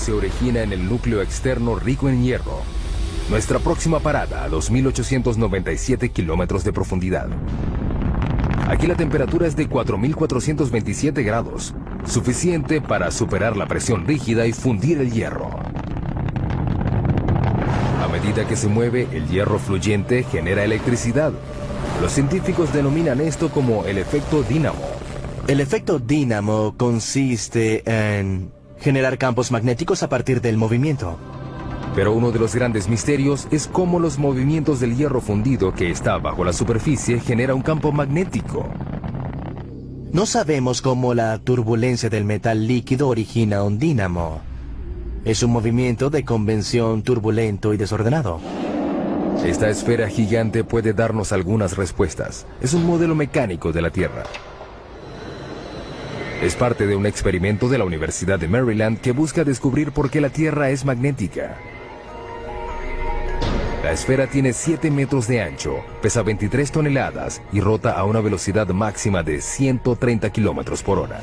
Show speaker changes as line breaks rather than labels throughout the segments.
se origina en el núcleo externo rico en hierro. Nuestra próxima parada a 2.897 kilómetros de profundidad. Aquí la temperatura es de 4.427 grados, suficiente para superar la presión rígida y fundir el hierro. A medida que se mueve, el hierro fluyente genera electricidad. Los científicos denominan esto como el efecto dínamo.
El efecto dínamo consiste en generar campos magnéticos a partir del movimiento.
Pero uno de los grandes misterios es cómo los movimientos del hierro fundido que está bajo la superficie genera un campo magnético.
No sabemos cómo la turbulencia del metal líquido origina un dínamo. Es un movimiento de convención turbulento y desordenado.
Esta esfera gigante puede darnos algunas respuestas. Es un modelo mecánico de la Tierra. Es parte de un experimento de la Universidad de Maryland que busca descubrir por qué la Tierra es magnética. La esfera tiene 7 metros de ancho, pesa 23 toneladas y rota a una velocidad máxima de 130 kilómetros por hora.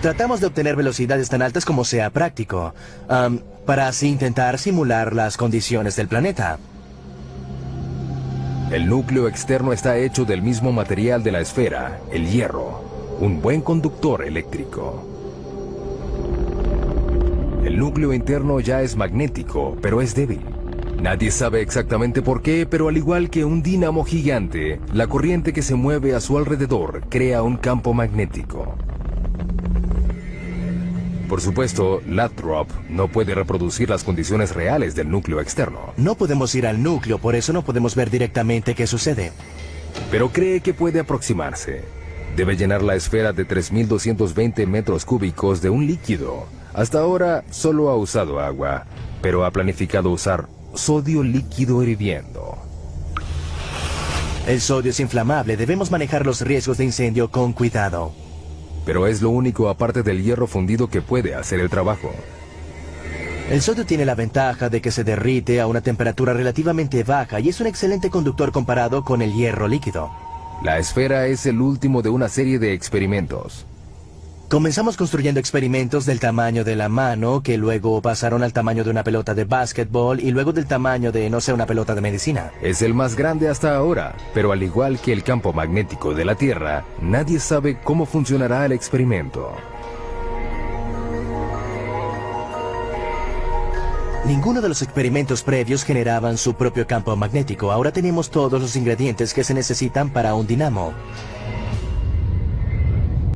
Tratamos de obtener velocidades tan altas como sea práctico, para así intentar simular las condiciones del planeta.
El núcleo externo está hecho del mismo material de la esfera, el hierro, un buen conductor eléctrico. El núcleo interno ya es magnético, pero es débil. Nadie sabe exactamente por qué, pero al igual que un dínamo gigante, la corriente que se mueve a su alrededor crea un campo magnético. Por supuesto, Lathrop no puede reproducir las condiciones reales del núcleo externo.
No podemos ir al núcleo, por eso no podemos ver directamente qué sucede.
Pero cree que puede aproximarse. Debe llenar la esfera de 3.220 metros cúbicos de un líquido. Hasta ahora solo ha usado agua, pero ha planificado usar sodio líquido hirviendo.
El sodio es inflamable, debemos manejar los riesgos de incendio con cuidado.
Pero es lo único aparte del hierro fundido que puede hacer el trabajo.
El sodio tiene la ventaja de que se derrite a una temperatura relativamente baja y es un excelente conductor comparado con el hierro líquido.
La esfera es el último de una serie de experimentos.
Comenzamos construyendo experimentos del tamaño de la mano, que luego pasaron al tamaño de una pelota de básquetbol y luego del tamaño de, no sé, una pelota de medicina.
Es el más grande hasta ahora, pero al igual que el campo magnético de la Tierra, nadie sabe cómo funcionará el experimento.
Ninguno de los experimentos previos generaban su propio campo magnético. Ahora tenemos todos los ingredientes que se necesitan para un dinamo.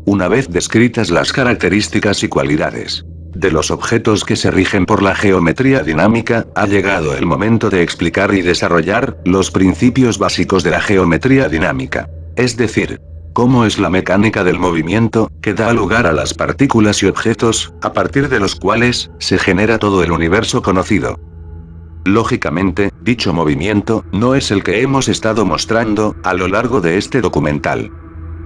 Una vez descritas las características y cualidades de los objetos que se rigen por la geometría dinámica, ha llegado el momento de explicar y desarrollar los principios básicos de la geometría dinámica. Es decir, cómo es la mecánica del movimiento, que da lugar a las partículas y objetos, a partir de los cuales se genera todo el universo conocido. Lógicamente, dicho movimiento no es el que hemos estado mostrando a lo largo de este documental.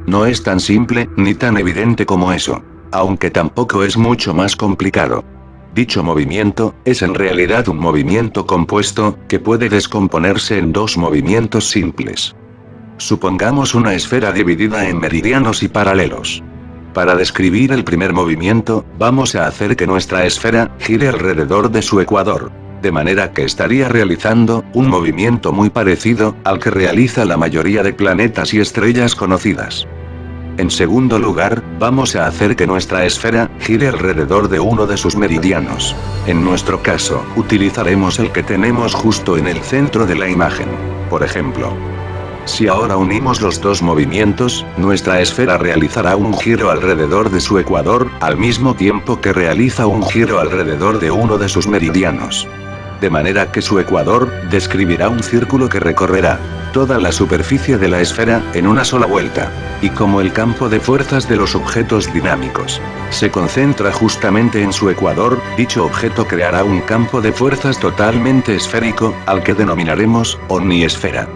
No es tan simple, ni tan evidente como eso. Aunque tampoco es mucho más complicado. Dicho movimiento, es en realidad un movimiento compuesto, que puede descomponerse en dos movimientos simples. Supongamos una esfera dividida en meridianos y paralelos. Para describir el primer movimiento, vamos a hacer que nuestra esfera gire alrededor de su ecuador. De manera que estaría realizando un movimiento muy parecido al que realiza la mayoría de planetas y estrellas conocidas. En segundo lugar, vamos a hacer que nuestra esfera gire alrededor de uno de sus meridianos. En nuestro caso, utilizaremos el que tenemos justo en el centro de la imagen. Por ejemplo, si ahora unimos los dos movimientos, nuestra esfera realizará un giro alrededor de su ecuador, al mismo tiempo que realiza un giro alrededor de uno de sus meridianos. De manera que su ecuador describirá un círculo que recorrerá toda la superficie de la esfera en una sola vuelta. Y como el campo de fuerzas de los objetos dinámicos se concentra justamente en su ecuador, dicho objeto creará un campo de fuerzas totalmente esférico, al que denominaremos omniesfera.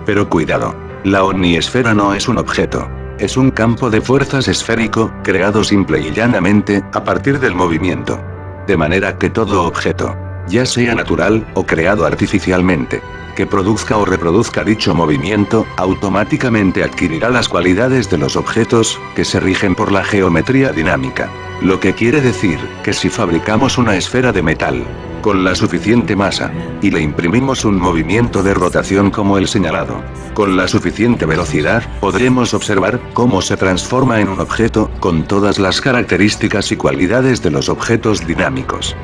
Pero cuidado, la omniesfera no es un objeto. Es un campo de fuerzas esférico, creado simple y llanamente, a partir del movimiento. De manera que todo objeto, ya sea natural o creado artificialmente, que produzca o reproduzca dicho movimiento, automáticamente adquirirá las cualidades de los objetos, que se rigen por la geometría dinámica. Lo que quiere decir, que si fabricamos una esfera de metal, con la suficiente masa, y le imprimimos un movimiento de rotación como el señalado, con la suficiente velocidad, podremos observar cómo se transforma en un objeto, con todas las características y cualidades de los objetos dinámicos.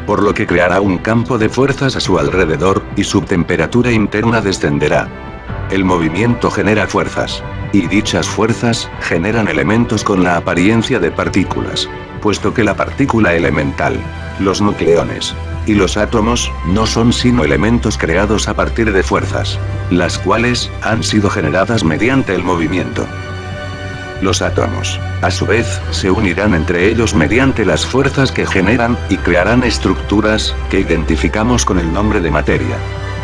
Por lo que creará un campo de fuerzas a su alrededor, y su temperatura interna descenderá. El movimiento genera fuerzas, y dichas fuerzas generan elementos con la apariencia de partículas, puesto que la partícula elemental, los nucleones y los átomos no son sino elementos creados a partir de fuerzas, las cuales han sido generadas mediante el movimiento. Los átomos, a su vez, se unirán entre ellos mediante las fuerzas que generan, y crearán estructuras, que identificamos con el nombre de materia.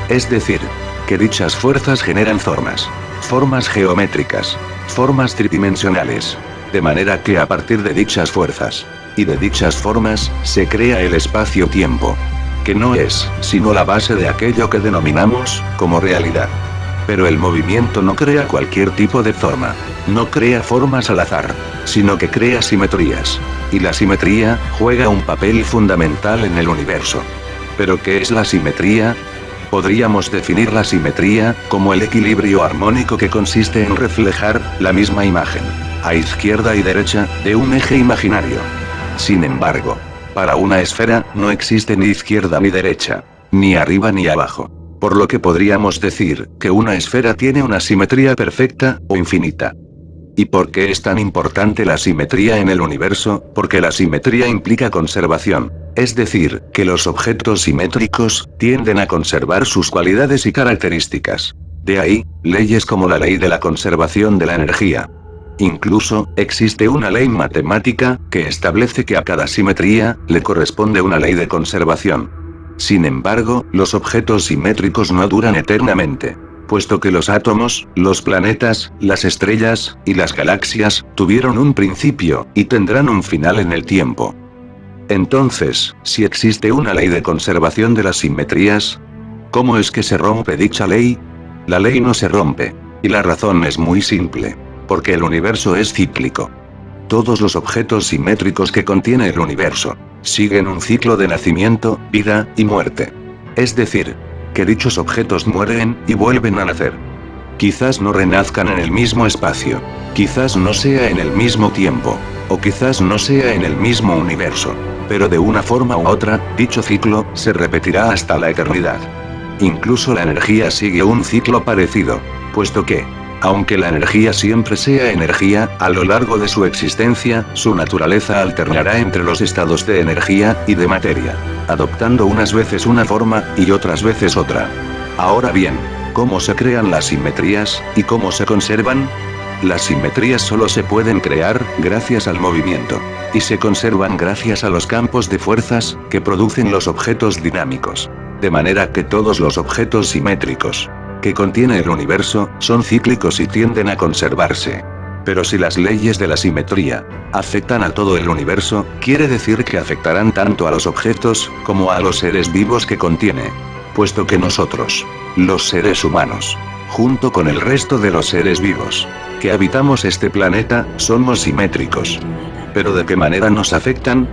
Es decir, que dichas fuerzas generan formas geométricas, formas tridimensionales. De manera que a partir de dichas fuerzas, y de dichas formas, se crea el espacio-tiempo, que no es sino la base de aquello que denominamos como realidad. Pero el movimiento no crea cualquier tipo de forma, no crea formas al azar, sino que crea simetrías. Y la simetría juega un papel fundamental en el universo. ¿Pero qué es la simetría? Podríamos definir la simetría como el equilibrio armónico que consiste en reflejar la misma imagen, a izquierda y derecha, de un eje imaginario. Sin embargo, para una esfera no existe ni izquierda ni derecha, ni arriba ni abajo. Por lo que podríamos decir que una esfera tiene una simetría perfecta o infinita. ¿Y por qué es tan importante la simetría en el universo? Porque la simetría implica conservación. Es decir, que los objetos simétricos tienden a conservar sus cualidades y características. De ahí, leyes como la ley de la conservación de la energía. Incluso, existe una ley matemática, que establece que a cada simetría, le corresponde una ley de conservación. Sin embargo, los objetos simétricos no duran eternamente, puesto que los átomos, los planetas, las estrellas, y las galaxias, tuvieron un principio, y tendrán un final en el tiempo. Entonces, si existe una ley de conservación de las simetrías, ¿cómo es que se rompe dicha ley? La ley no se rompe, y la razón es muy simple. Porque el universo es cíclico. Todos los objetos simétricos que contiene el universo siguen un ciclo de nacimiento, vida y muerte. Es decir, que dichos objetos mueren y vuelven a nacer. Quizás no renazcan en el mismo espacio, quizás no sea en el mismo tiempo, o quizás no sea en el mismo universo, pero de una forma u otra, dicho ciclo se repetirá hasta la eternidad. Incluso la energía sigue un ciclo parecido, puesto que, aunque la energía siempre sea energía, a lo largo de su existencia, su naturaleza alternará entre los estados de energía y de materia, adoptando unas veces una forma, y otras veces otra. Ahora bien, ¿cómo se crean las simetrías, y cómo se conservan? Las simetrías solo se pueden crear, gracias al movimiento, y se conservan gracias a los campos de fuerzas, que producen los objetos dinámicos. De manera que todos los objetos simétricos que contiene el universo, son cíclicos y tienden a conservarse. Pero si las leyes de la simetría afectan a todo el universo, quiere decir que afectarán tanto a los objetos, como a los seres vivos que contiene. Puesto que nosotros, los seres humanos, junto con el resto de los seres vivos, que habitamos este planeta, somos simétricos. ¿Pero de qué manera nos afectan?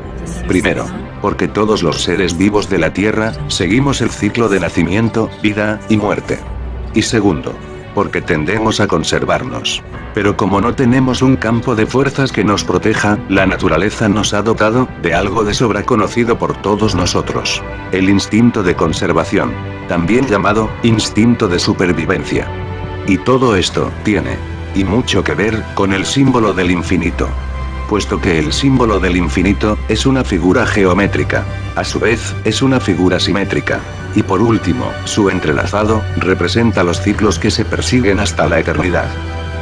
Primero, porque todos los seres vivos de la Tierra, seguimos el ciclo de nacimiento, vida y muerte. Y segundo, porque tendemos a conservarnos. Pero como no tenemos un campo de fuerzas que nos proteja, la naturaleza nos ha dotado de algo de sobra conocido por todos nosotros. El instinto de conservación, también llamado instinto de supervivencia. Y todo esto tiene, y mucho que ver, con el símbolo del infinito. Puesto que el símbolo del infinito es una figura geométrica, a su vez, es una figura simétrica. Y por último, su entrelazado, representa los ciclos que se persiguen hasta la eternidad.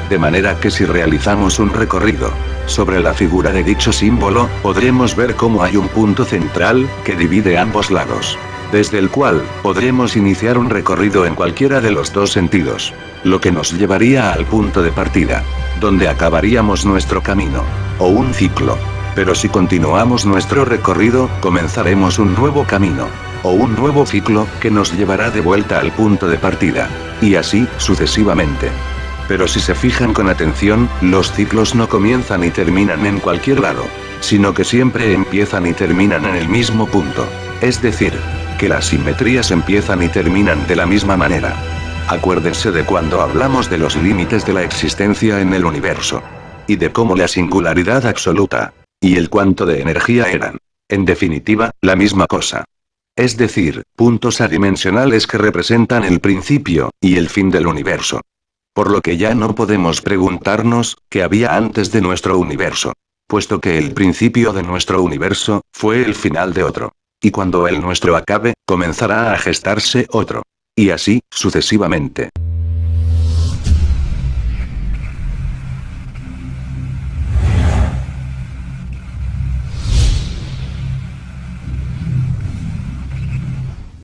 De manera que si realizamos un recorrido sobre la figura de dicho símbolo, podremos ver cómo hay un punto central, que divide ambos lados, desde el cual, podremos iniciar un recorrido en cualquiera de los dos sentidos, lo que nos llevaría al punto de partida, donde acabaríamos nuestro camino, o un ciclo. Pero si continuamos nuestro recorrido, comenzaremos un nuevo camino. o un nuevo ciclo, que nos llevará de vuelta al punto de partida. Y así, sucesivamente. Pero si se fijan con atención, los ciclos no comienzan y terminan en cualquier lado, sino que siempre empiezan y terminan en el mismo punto. Es decir, que las simetrías empiezan y terminan de la misma manera. Acuérdense de cuando hablamos de los límites de la existencia en el universo. Y de cómo la singularidad absoluta y el cuanto de energía eran, en definitiva, la misma cosa. Es decir, puntos adimensionales que representan el principio y el fin del universo. Por lo que ya no podemos preguntarnos qué había antes de nuestro universo, puesto que el principio de nuestro universo fue el final de otro. Y cuando el nuestro acabe, comenzará a gestarse otro. Y así, sucesivamente.